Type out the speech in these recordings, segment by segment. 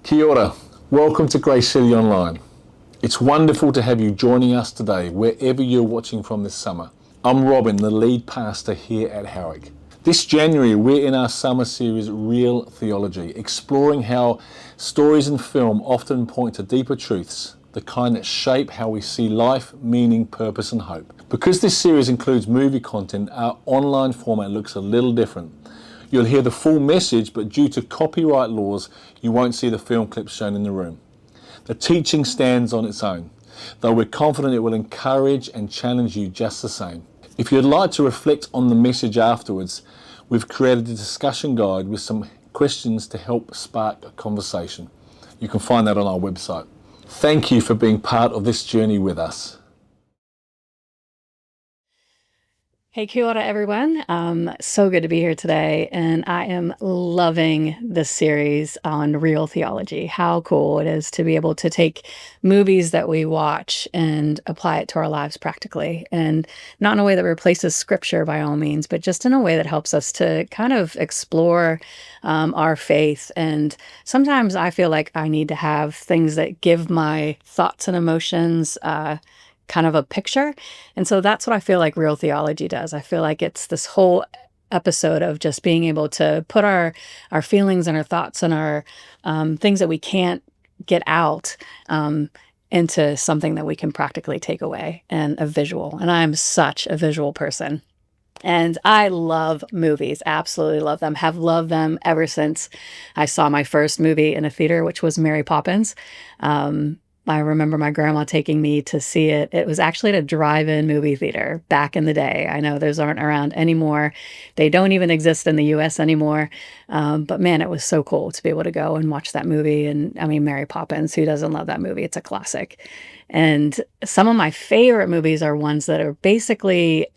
Kia ora. Welcome to Grace City Online. It's wonderful to have you joining us today, wherever you're watching from this summer. I'm Robin, the lead pastor here at Howick. This January, we're in our summer series, Real Theology, exploring how stories and film often point to deeper truths, the kind that shape how we see life, meaning, purpose, and hope. Because this series includes movie content, our online format looks a little different. You'll hear the full message, but due to copyright laws, you won't see the film clips shown in the room. The teaching stands on its own, though we're confident it will encourage and challenge you just the same. If you'd like to reflect on the message afterwards, we've created a discussion guide with some questions to help spark a conversation. You can find that on our website. Thank you for being part of this journey with us. Hey, kia ora, everyone. So good to be here today, and I am loving this series on real theology. How cool it is to be able to take movies that we watch and apply it to our lives practically, and not in a way that replaces scripture by all means, but just in a way that helps us to kind of explore our faith. And sometimes I feel like I need to have things that give my thoughts and emotions kind of a picture. And so that's what I feel like real theology does. I feel like it's this whole episode of just being able to put our feelings and our thoughts and our things that we can't get out into something that we can practically take away, and a visual. And I'm such a visual person. And I love movies, absolutely love them, have loved them ever since I saw my first movie in a theater, which was Mary Poppins. I remember my grandma taking me to see it. It was actually at a drive-in movie theater back in the day. I know those aren't around anymore. They don't even exist in the US anymore. But man, it was so cool to be able to go and watch that movie. And I mean, Mary Poppins, who doesn't love that movie? It's a classic. And some of my favorite movies are ones that are basically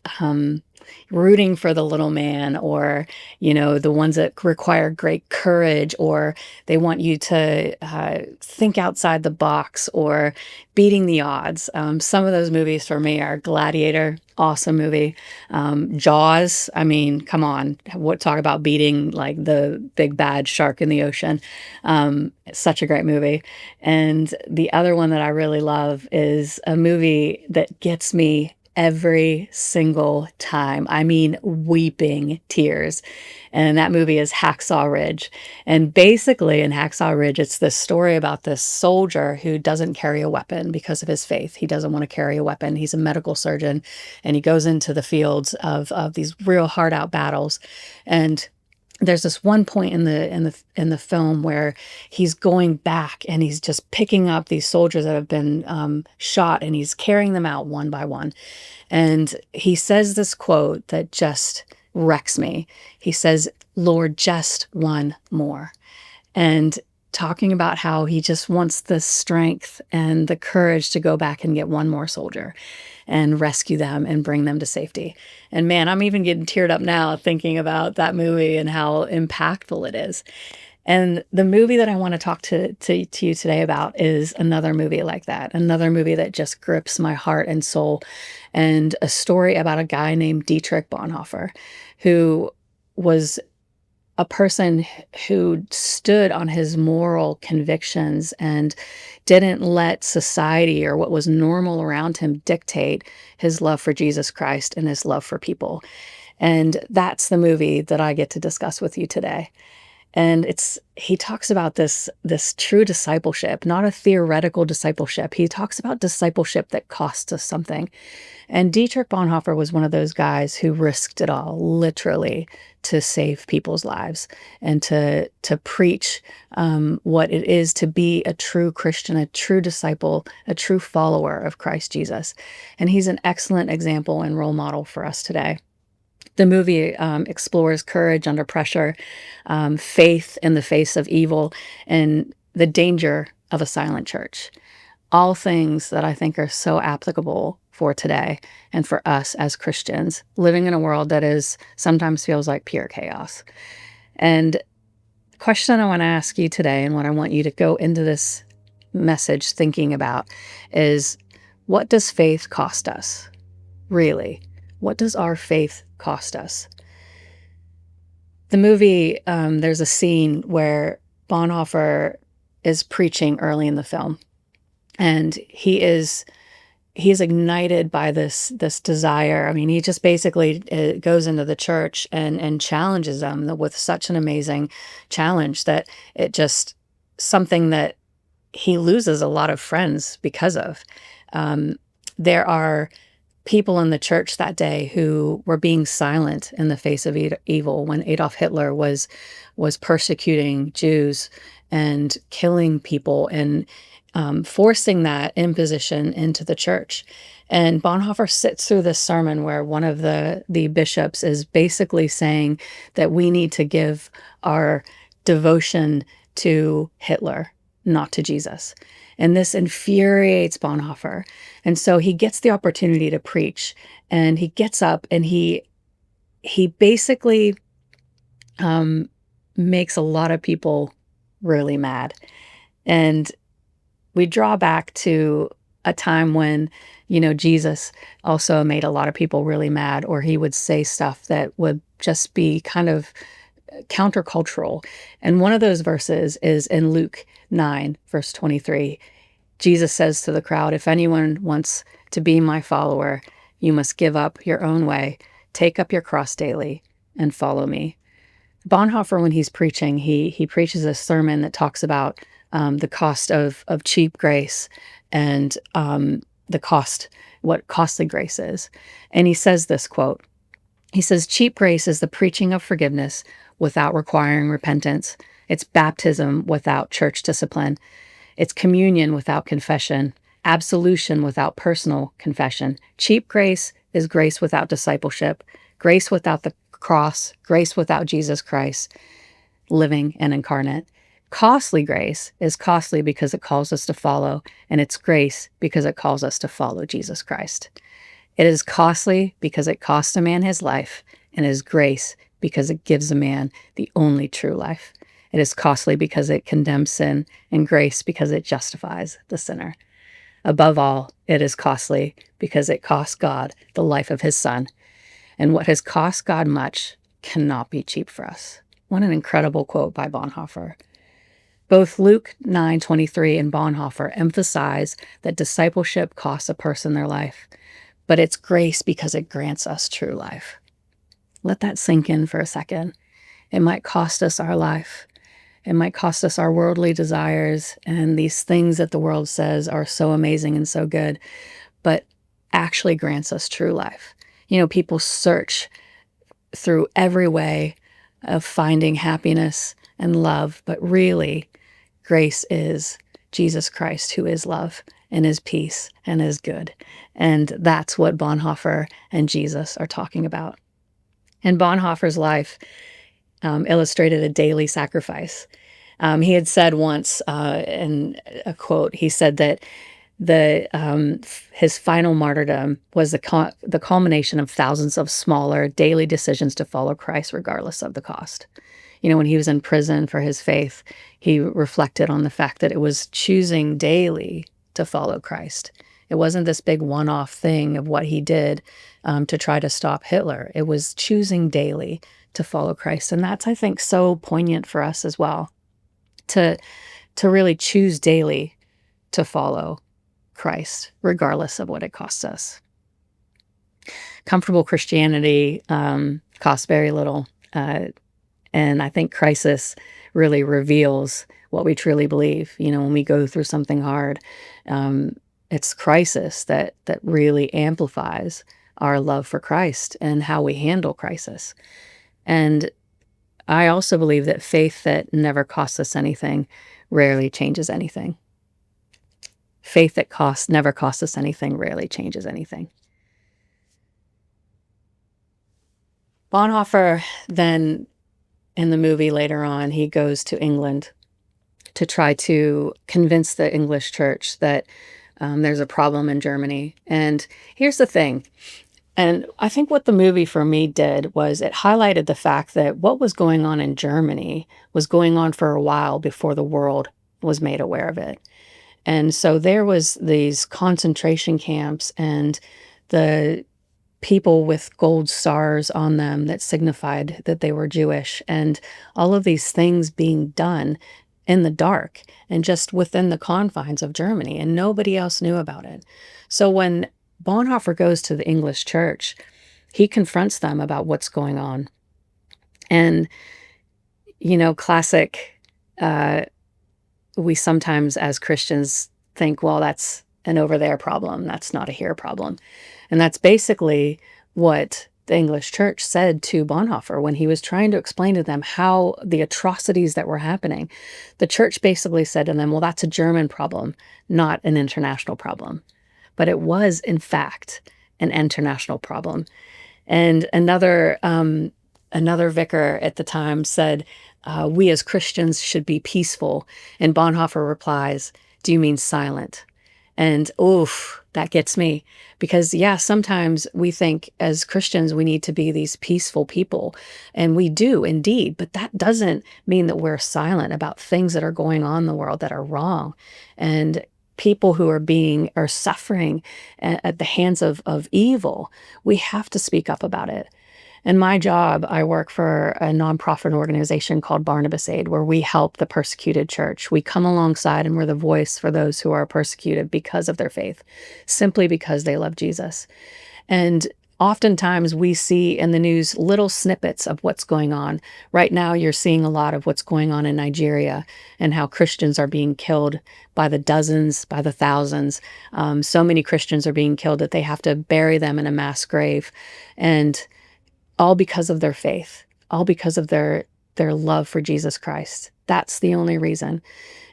rooting for the little man, or, you know, the ones that require great courage, or they want you to think outside the box, or beating the odds. Some of those movies for me are Gladiator, awesome movie. Jaws, I mean, come on, talk about beating like the big bad shark in the ocean. Such a great movie. And the other one that I really love is a movie that gets me every single time. I mean, weeping tears. And that movie is Hacksaw Ridge. And basically in Hacksaw Ridge, it's this story about this soldier who doesn't carry a weapon because of his faith. He doesn't want to carry a weapon. He's a medical surgeon, and he goes into the fields of these real hard out battles. And there's this one point in the film where he's going back and he's just picking up these soldiers that have been shot, and he's carrying them out one by one. And he says this quote that just wrecks me. He says, "Lord, just one more." And talking about how he just wants the strength and the courage to go back and get one more soldier and rescue them and bring them to safety. And man, I'm even getting teared up now thinking about that movie and how impactful it is. And the movie that I want to talk to you today about is another movie like that, another movie that just grips my heart and soul, and a story about a guy named Dietrich Bonhoeffer, who was a person who stood on his moral convictions and didn't let society or what was normal around him dictate his love for Jesus Christ and his love for people. And that's the movie that I get to discuss with you today. And he talks about this true discipleship, not a theoretical discipleship. He talks about discipleship that costs us something. And Dietrich Bonhoeffer was one of those guys who risked it all, literally, to save people's lives and to preach what it is to be a true Christian, a true disciple, a true follower of Christ Jesus. And he's an excellent example and role model for us today. The movie explores courage under pressure, faith in the face of evil, and the danger of a silent church. All things that I think are so applicable for today and for us as Christians living in a world that is sometimes feels like pure chaos. And the question I want to ask you today, and what I want you to go into this message thinking about, is what does faith cost us? Really? What does our faith cost us? The movie, there's a scene where Bonhoeffer is preaching early in the film, and he is ignited by this desire. I mean, he just basically goes into the church and challenges them with such an amazing challenge that it just something that he loses a lot of friends because of. There are people in the church that day who were being silent in the face of evil when Adolf Hitler was persecuting Jews and killing people and forcing that imposition into the church. And Bonhoeffer sits through this sermon where one of the bishops is basically saying that we need to give our devotion to Hitler, not to Jesus. And this infuriates Bonhoeffer. And so he gets the opportunity to preach, and he gets up and he basically makes a lot of people really mad. And we draw back to a time when, Jesus also made a lot of people really mad, or he would say stuff that would just be kind of countercultural. And one of those verses is in Luke 9, verse 23. Jesus says to the crowd, "If anyone wants to be my follower, you must give up your own way, take up your cross daily, and follow me." Bonhoeffer, when he's preaching, he preaches a sermon that talks about the cost of cheap grace and what costly grace is. And he says this quote. He says, "Cheap grace is the preaching of forgiveness without requiring repentance. It's baptism without church discipline. It's communion without confession, absolution without personal confession. Cheap grace is grace without discipleship, grace without the cross, grace without Jesus Christ, living and incarnate. Costly grace is costly because it calls us to follow, and it's grace because it calls us to follow Jesus Christ. It is costly because it costs a man his life, and it is grace because it gives a man the only true life. It is costly because it condemns sin, and grace because it justifies the sinner. Above all, it is costly because it costs God the life of his Son. And what has cost God much cannot be cheap for us." What an incredible quote by Bonhoeffer. Both Luke 9:23 and Bonhoeffer emphasize that discipleship costs a person their life, but it's grace because it grants us true life. Let that sink in for a second. It might cost us our life. It might cost us our worldly desires and these things that the world says are so amazing and so good, but actually grants us true life. People search through every way of finding happiness and love, but really, grace is Jesus Christ, who is love and is peace and is good. And that's what Bonhoeffer and Jesus are talking about. And Bonhoeffer's life illustrated a daily sacrifice. He had said once in a quote, he said that his final martyrdom was the culmination of thousands of smaller daily decisions to follow Christ regardless of the cost. When he was in prison for his faith, he reflected on the fact that it was choosing daily to follow Christ. It wasn't this big one-off thing of what he did to try to stop Hitler. It was choosing daily to follow Christ. And that's, I think, so poignant for us as well, to really choose daily to follow Christ, regardless of what it costs us. Comfortable Christianity costs very little. And I think crisis really reveals what we truly believe. When we go through something hard, it's crisis that really amplifies our love for Christ and how we handle crisis. And I also believe that faith that never costs us anything rarely changes anything. Faith that never costs us anything rarely changes anything. Bonhoeffer then, in the movie later on, he goes to England to try to convince the English church that there's a problem in Germany. And here's the thing. And I think what the movie for me did was it highlighted the fact that what was going on in Germany was going on for a while before the world was made aware of it. And so there was these concentration camps and the people with gold stars on them that signified that they were Jewish, and all of these things being done in the dark and just within the confines of Germany, and nobody else knew about it. So when Bonhoeffer goes to the English church, he confronts them about what's going on. And, classic, uh, we sometimes as Christians think, well, that's an over there problem. That's not a here problem. And that's basically what the English church said to Bonhoeffer when he was trying to explain to them how the atrocities that were happening. The church basically said to them, well, that's a German problem, not an international problem. But it was, in fact, an international problem. And another vicar at the time said, we as Christians should be peaceful. And Bonhoeffer replies, do you mean silent? And oof, that gets me because, yeah, sometimes we think as Christians we need to be these peaceful people, and we do indeed, but that doesn't mean that we're silent about things that are going on in the world that are wrong, and people who are suffering at the hands of evil. We have to speak up about it. In my job, I work for a nonprofit organization called Barnabas Aid, where we help the persecuted church. We come alongside and we're the voice for those who are persecuted because of their faith, simply because they love Jesus. And oftentimes we see in the news little snippets of what's going on. Right now, you're seeing a lot of what's going on in Nigeria and how Christians are being killed by the dozens, by the thousands. So many Christians are being killed that they have to bury them in a mass grave. And all because of their faith, all because of their love for Jesus Christ. That's the only reason.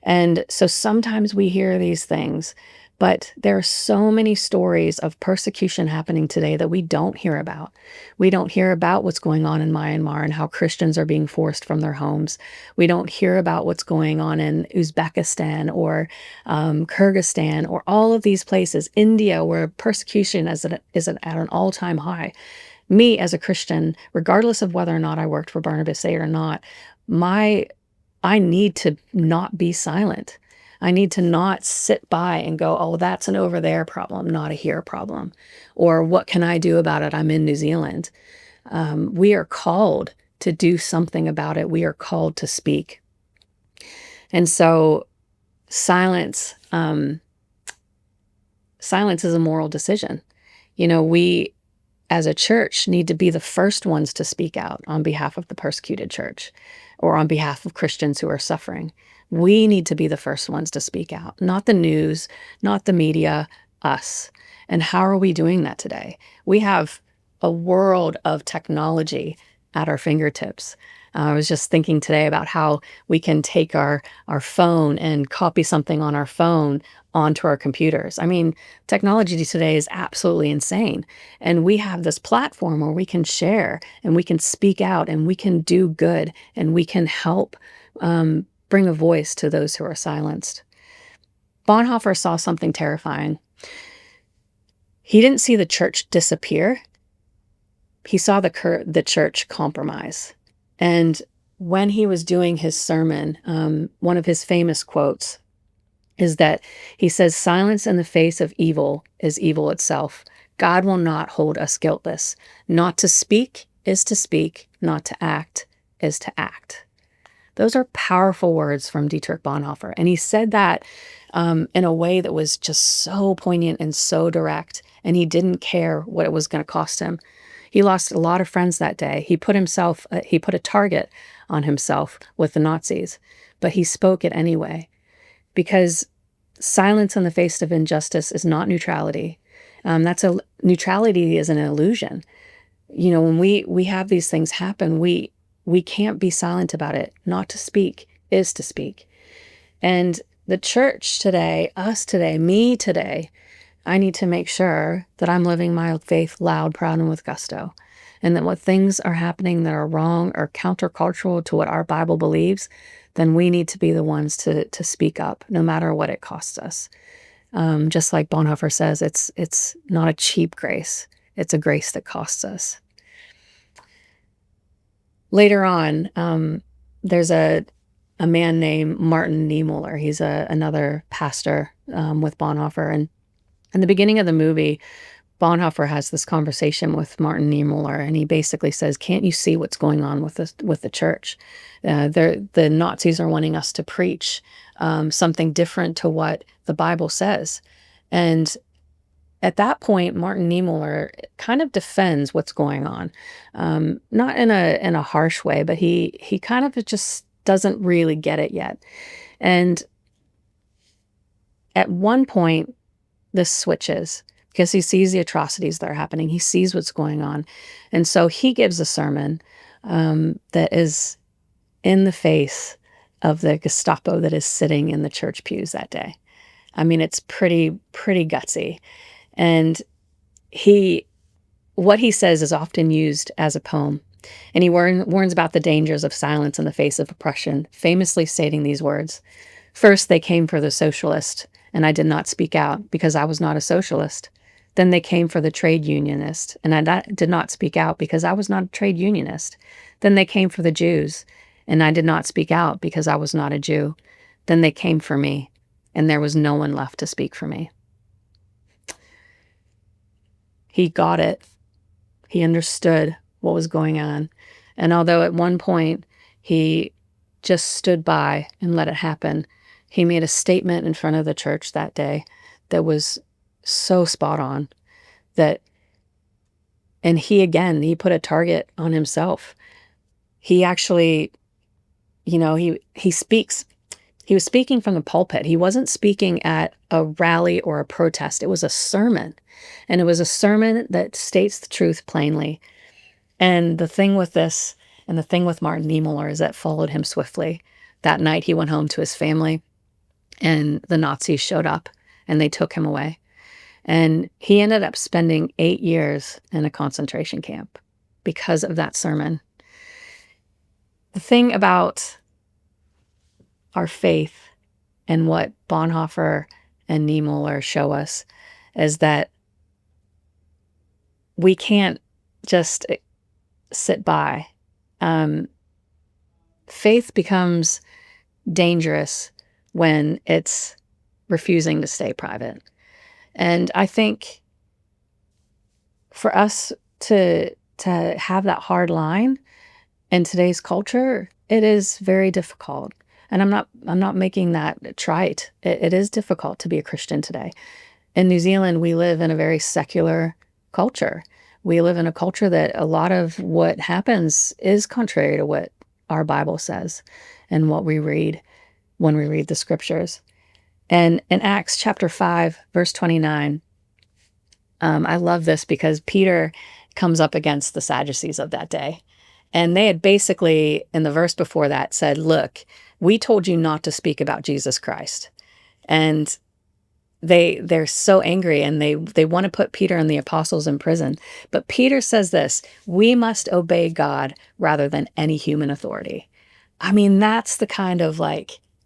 And so sometimes we hear these things, but there are so many stories of persecution happening today that we don't hear about. We don't hear about what's going on in Myanmar and how Christians are being forced from their homes. We don't hear about what's going on in Uzbekistan or Kyrgyzstan or all of these places, India, where persecution is at an all-time high. Me as a Christian, regardless of whether or not I worked for Barnabas Aid or not, I need to not be silent. I need to not sit by and go, oh, that's an over there problem, not a here problem. Or what can I do about it? I'm in New Zealand. We are called to do something about it. We are called to speak. And so silence is a moral decision. We as a church need to be the first ones to speak out on behalf of the persecuted church or on behalf of Christians who are suffering. We need to be the first ones to speak out, not the news, not the media, us. And how are we doing that today? We have a world of technology at our fingertips. I was just thinking today about how we can take our phone and copy something on our phone onto our computers. I mean, technology today is absolutely insane. And we have this platform where we can share and we can speak out and we can do good and we can help bring a voice to those who are silenced. Bonhoeffer saw something terrifying. He didn't see the church disappear. He saw the church compromise. And when he was doing his sermon, one of his famous quotes is that he says, silence in the face of evil is evil itself. God will not hold us guiltless. Not to speak is to speak, not to act is to act. Those are powerful words from Dietrich Bonhoeffer. And he said that in a way that was just so poignant and so direct. And he didn't care what it was going to cost him. He lost a lot of friends that day. He put a target on himself with the Nazis, but he spoke it anyway, because silence in the face of injustice is not neutrality. Neutrality is an illusion. When we have these things happen, we can't be silent about it. Not to speak is to speak. And the church today, us today, me today, I need to make sure that I'm living my faith loud, proud, and with gusto. And that when things are happening that are wrong or countercultural to what our Bible believes, then we need to be the ones to speak up, no matter what it costs us. Just like Bonhoeffer says, it's not a cheap grace. It's a grace that costs us. Later on, there's a man named Martin Niemöller. He's another pastor with Bonhoeffer. And in the beginning of the movie, Bonhoeffer has this conversation with Martin Niemöller, and he basically says, "Can't you see what's going on with the church? The Nazis are wanting us to preach something different to what the Bible says." And at that point, Martin Niemöller kind of defends what's going on, not in a harsh way, but he kind of just doesn't really get it yet. And at one point, this switches because he sees the atrocities that are happening. He sees what's going on. And so he gives a sermon that is in the face of the Gestapo that is sitting in the church pews that day. I mean, it's pretty gutsy. And what he says is often used as a poem. And he warns about the dangers of silence in the face of oppression, famously stating these words: "First they came for the socialist, and I did not speak out because I was not a socialist. Then they came for the trade unionist, and I did not speak out because I was not a trade unionist. Then they came for the Jews, and I did not speak out because I was not a Jew. Then they came for me, and there was no one left to speak for me." He got it. He understood what was going on. And although at one point he just stood by and let it happen, he made a statement in front of the church that day that was so spot on and he put a target on himself. He actually, he speaks. He was speaking from the pulpit. He wasn't speaking at a rally or a protest. It was a sermon. And it was a sermon that states the truth plainly. And the thing with this and the thing with Martin Niemöller is that followed him swiftly. That night he went home to his family and the Nazis showed up and they took him away. And he ended up spending 8 years in a concentration camp because of that sermon. The thing about our faith and what Bonhoeffer and Niemöller show us is that we can't just sit by. Faith becomes dangerous when it's refusing to stay private. And I think for us to have that hard line in today's culture, it is very difficult. And I'm not making that trite. It is difficult to be a Christian today. In New Zealand, we live in a very secular culture. We live in a culture that a lot of what happens is contrary to what our Bible says and what we read when we read the scriptures. And in Acts chapter 5, verse 29, I love this because Peter comes up against the Sadducees of that day. And they had basically, in the verse before that, said, "Look, we told you not to speak about Jesus Christ." And they're so angry and they want to put Peter and the apostles in prison. But Peter says this: "We must obey God rather than any human authority." I mean, that's the kind of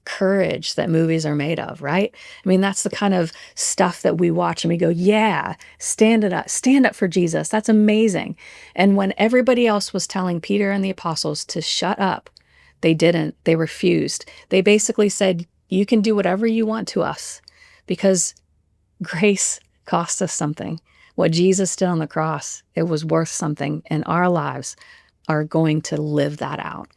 courage that movies are made of, right? I mean, that's the kind of stuff that we watch and we go, yeah, stand up for Jesus. That's amazing. And when everybody else was telling Peter and the apostles to shut up, they didn't. They refused. They basically said, "You can do whatever you want to us because grace costs us something. What Jesus did on the cross, it was worth something, and our lives are going to live that out."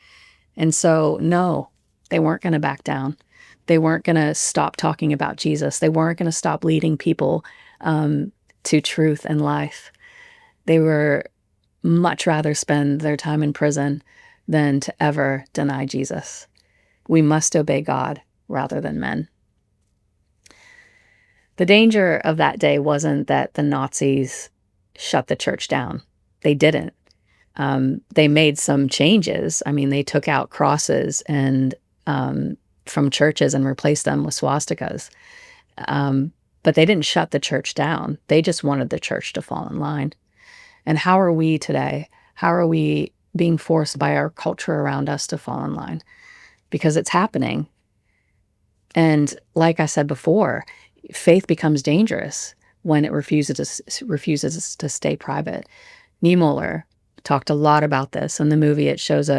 And so, no, they weren't going to back down. They weren't going to stop talking about Jesus. They weren't going to stop leading people to truth and life. They were much rather spend their time in prison than to ever deny Jesus. We must obey God rather than men. The danger of that day wasn't that the Nazis shut the church down. They didn't. They made some changes. I mean, they took out crosses and from churches and replaced them with swastikas. But they didn't shut the church down. They just wanted the church to fall in line. And how are we today? How are we being forced by our culture around us to fall in line? Because it's happening. And like I said before, faith becomes dangerous when it refuses to stay private. Niemöller talked a lot about this. In the movie, it shows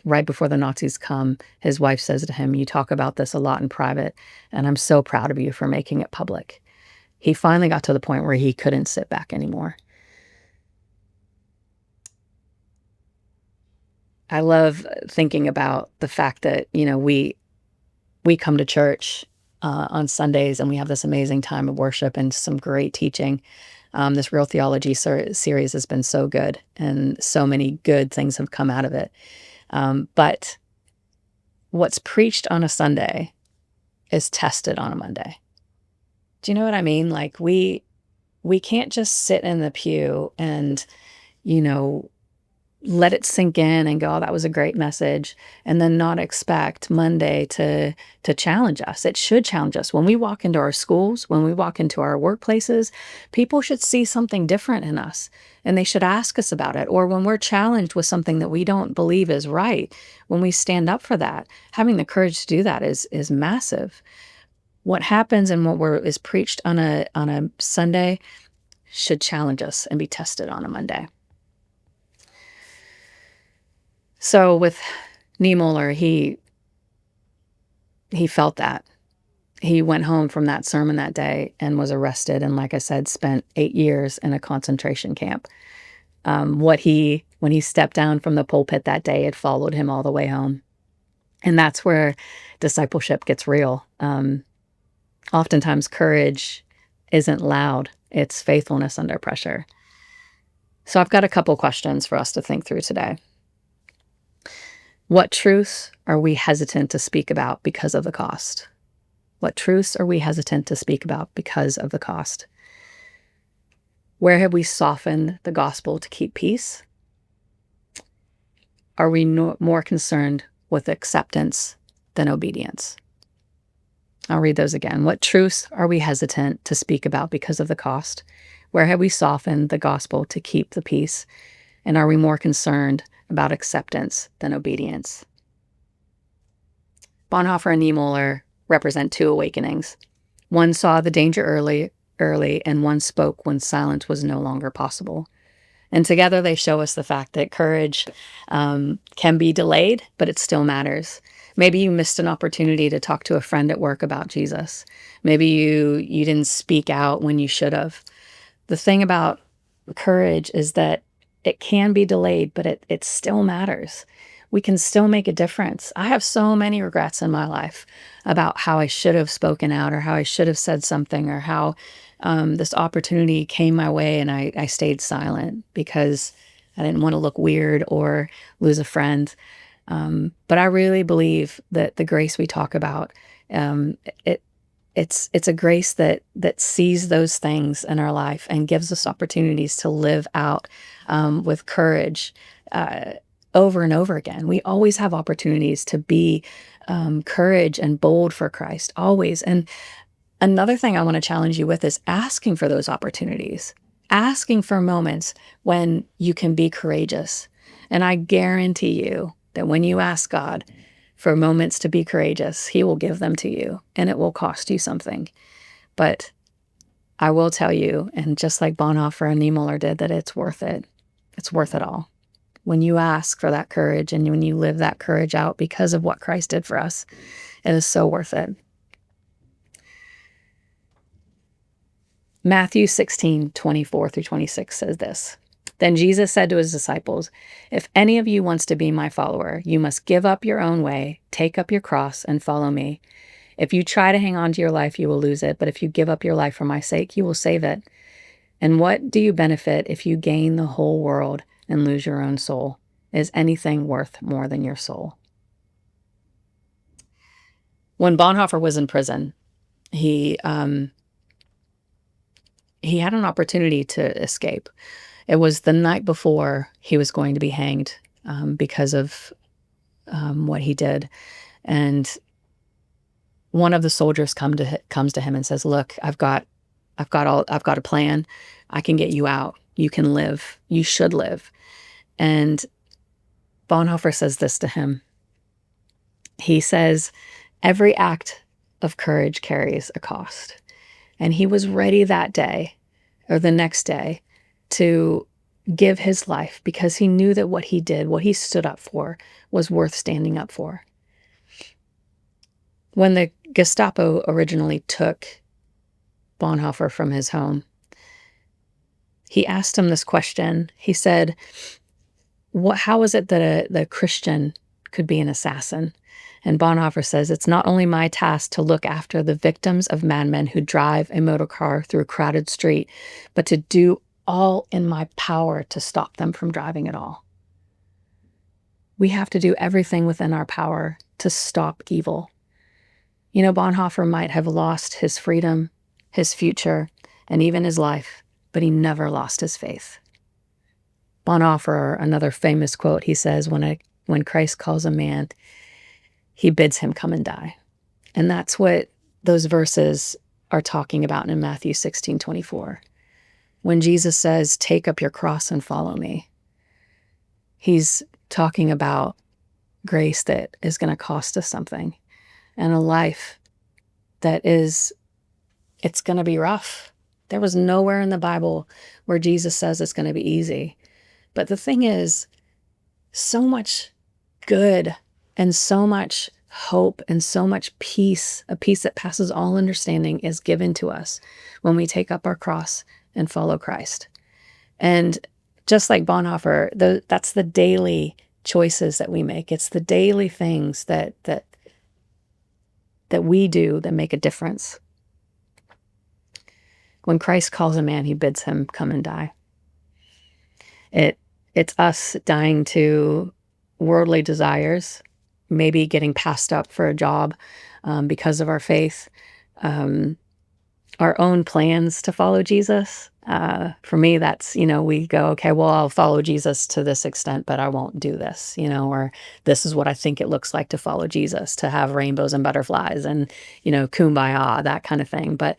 right before the Nazis come, his wife says to him, "You talk about this a lot in private, and I'm so proud of you for making it public." He finally got to the point where he couldn't sit back anymore. I love thinking about the fact that, we come to church on Sundays and we have this amazing time of worship and some great teaching. This Real Theology series has been so good, and so many good things have come out of it. But what's preached on a Sunday is tested on a Monday. Do you know what I mean? Like we can't just sit in the pew and, let it sink in and go, oh, that was a great message, and then not expect Monday to challenge us. It should challenge us. When we walk into our schools, when we walk into our workplaces, people should see something different in us, and they should ask us about it. Or when we're challenged with something that we don't believe is right, when we stand up for that, having the courage to do that is massive. What happens and what is preached on a Sunday should challenge us and be tested on a Monday. So with Niemöller, he felt that. He went home from that sermon that day and was arrested, and like I said, spent 8 years in a concentration camp. When he stepped down from the pulpit that day, it followed him all the way home. And that's where discipleship gets real. Oftentimes courage isn't loud. It's faithfulness under pressure. So I've got a couple questions for us to think through today. What truths are we hesitant to speak about because of the cost? What truths are we hesitant to speak about because of the cost? Where have we softened the gospel to keep peace? Are we more concerned with acceptance than obedience? I'll read those again. What truths are we hesitant to speak about because of the cost? Where have we softened the gospel to keep the peace? And are we more concerned about acceptance than obedience? Bonhoeffer and Niemöller represent two awakenings. One saw the danger early, and one spoke when silence was no longer possible. And together they show us the fact that courage can be delayed, but it still matters. Maybe you missed an opportunity to talk to a friend at work about Jesus. Maybe you didn't speak out when you should have. The thing about courage is that it can be delayed, but it still matters. We can still make a difference. I have so many regrets in my life about how I should have spoken out, or how I should have said something, or how this opportunity came my way and I stayed silent because I didn't want to look weird or lose a friend. But I really believe that the grace we talk about, it's a grace that sees those things in our life and gives us opportunities to live out with courage over and over again. We always have opportunities to be courage and bold for Christ, always. And another thing I want to challenge you with is asking for those opportunities, asking for moments when you can be courageous. And I guarantee you that when you ask God for moments to be courageous, He will give them to you, and it will cost you something. But I will tell you, and just like Bonhoeffer and Niemöller did, that it's worth it. It's worth it all. When you ask for that courage and when you live that courage out because of what Christ did for us, it is so worth it. Matthew 16:24-26 says this. Then Jesus said to his disciples, "If any of you wants to be my follower, you must give up your own way, take up your cross, and follow me. If you try to hang on to your life, you will lose it. But if you give up your life for my sake, you will save it. And what do you benefit if you gain the whole world and lose your own soul? Is anything worth more than your soul?" When Bonhoeffer was in prison, he had an opportunity to escape. It was the night before he was going to be hanged because of what he did. And one of the soldiers comes to him and says, "Look, I've got a plan. I can get you out. You can live. You should live." And Bonhoeffer says this to him. He says, "Every act of courage carries a cost." And he was ready that day or the next day to give his life because he knew that what he did, what he stood up for, was worth standing up for. When the Gestapo originally took Bonhoeffer from his home. He asked him this question. He said, how is it that the Christian could be an assassin? And Bonhoeffer says, it's not only my task to look after the victims of madmen who drive a motor car through a crowded street, but to do all in my power to stop them from driving at all. We have to do everything within our power to stop evil. You know, Bonhoeffer might have lost his freedom, his future, and even his life, but he never lost his faith. Bonhoeffer, another famous quote, he says, when Christ calls a man, he bids him come and die. And that's what those verses are talking about in Matthew 16:24. When Jesus says, take up your cross and follow me, he's talking about grace that is going to cost us something, and a life that it's going to be rough. There was nowhere in the Bible where Jesus says it's going to be easy. But the thing is, so much good and so much hope and so much peace, a peace that passes all understanding, is given to us when we take up our cross and follow Christ. And just like Bonhoeffer, that's the daily choices that we make. It's the daily things that we do that make a difference. When Christ calls a man, he bids him come and die. It's us dying to worldly desires, maybe getting passed up for a job because of our faith, our own plans to follow Jesus. For me, that's, we go, okay, well, I'll follow Jesus to this extent, but I won't do this, or this is what I think it looks like to follow Jesus, to have rainbows and butterflies and, kumbaya, that kind of thing. But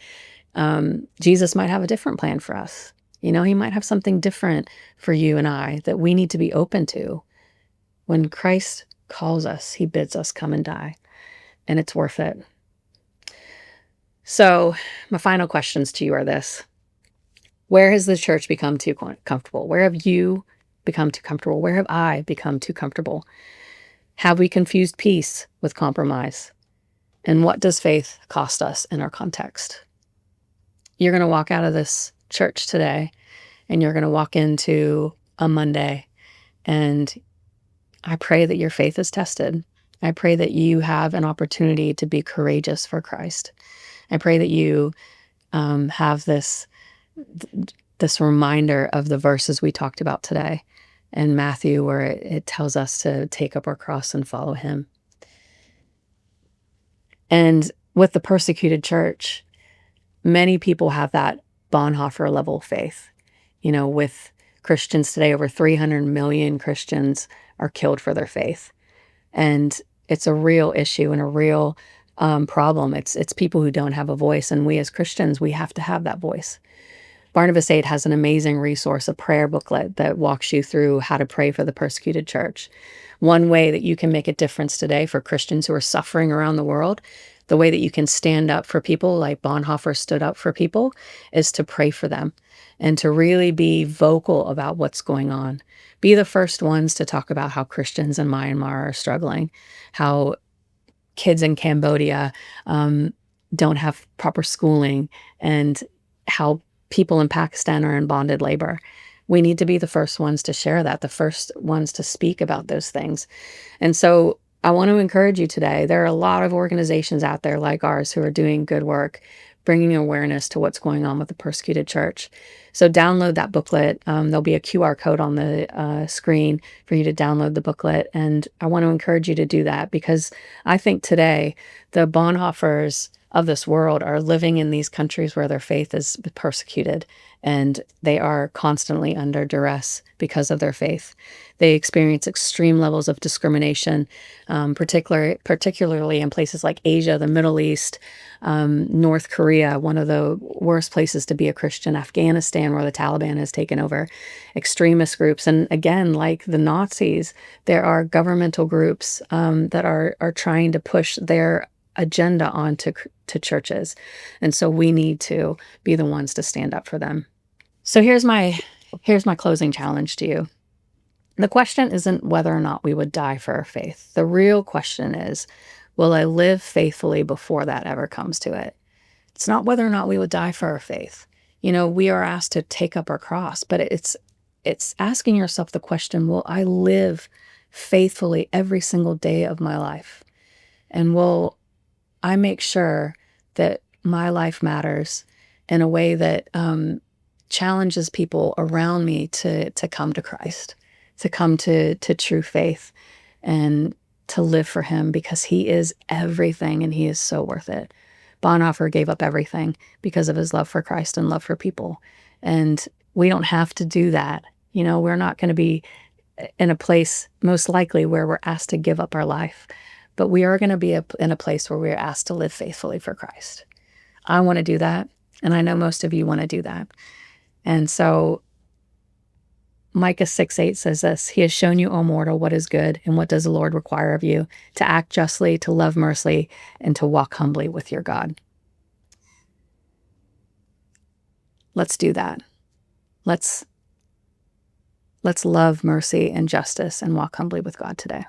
Jesus might have a different plan for us. He might have something different for you and I that we need to be open to. When Christ calls us, he bids us come and die, and it's worth it. So my final questions to you are this. Where has the church become too comfortable? Where have you become too comfortable? Where have I become too comfortable? Have we confused peace with compromise? And what does faith cost us in our context? You're going to walk out of this church today, and you're going to walk into a Monday, and I pray that your faith is tested. I pray that you have an opportunity to be courageous for Christ. I pray that you have this reminder of the verses we talked about today in Matthew, where it tells us to take up our cross and follow him. And with the persecuted church, many people have that Bonhoeffer level faith. With Christians today, over 300 million Christians are killed for their faith. And it's a real issue and a real problem. It's people who don't have a voice. And we as Christians, we have to have that voice. Barnabas 8 has an amazing resource, a prayer booklet that walks you through how to pray for the persecuted church. One way that you can make a difference today for Christians who are suffering around the world, the way that you can stand up for people like Bonhoeffer stood up for people, is to pray for them and to really be vocal about what's going on. Be the first ones to talk about how Christians in Myanmar are struggling, how kids in Cambodia don't have proper schooling, and how people in Pakistan are in bonded labor. We need to be the first ones to share that, the first ones to speak about those things. And so I want to encourage you today. There are a lot of organizations out there like ours who are doing good work, bringing awareness to what's going on with the persecuted church. So download that booklet. There'll be a QR code on the screen for you to download the booklet. And I want to encourage you to do that, because I think today the Bonhoeffers of this world are living in these countries where their faith is persecuted, and they are constantly under duress because of their faith. They experience extreme levels of discrimination, particularly in places like Asia, the Middle East, North Korea, one of the worst places to be a Christian, Afghanistan, where the Taliban has taken over, extremist groups. And again, like the Nazis, there are governmental groups that are trying to push their agenda onto churches. And so we need to be the ones to stand up for them. So here's my closing challenge to you. The question isn't whether or not we would die for our faith. The real question is, will I live faithfully before that ever comes to it? It's not whether or not we would die for our faith. We are asked to take up our cross, but it's asking yourself the question, will I live faithfully every single day of my life? And will I make sure that my life matters in a way that challenges people around me to come to Christ, to come to true faith, and to live for him, because he is everything and he is so worth it. Bonhoeffer gave up everything because of his love for Christ and love for people. And we don't have to do that. We're not going to be in a place, most likely, where we're asked to give up our life, but we are going to be in a place where we're asked to live faithfully for Christ. I want to do that, and I know most of you want to do that. And so Micah 6:8 says this: He has shown you, O mortal, what is good, and what does the Lord require of you? To act justly, to love mercy, and to walk humbly with your God. Let's do that. Let's love mercy and justice and walk humbly with God today.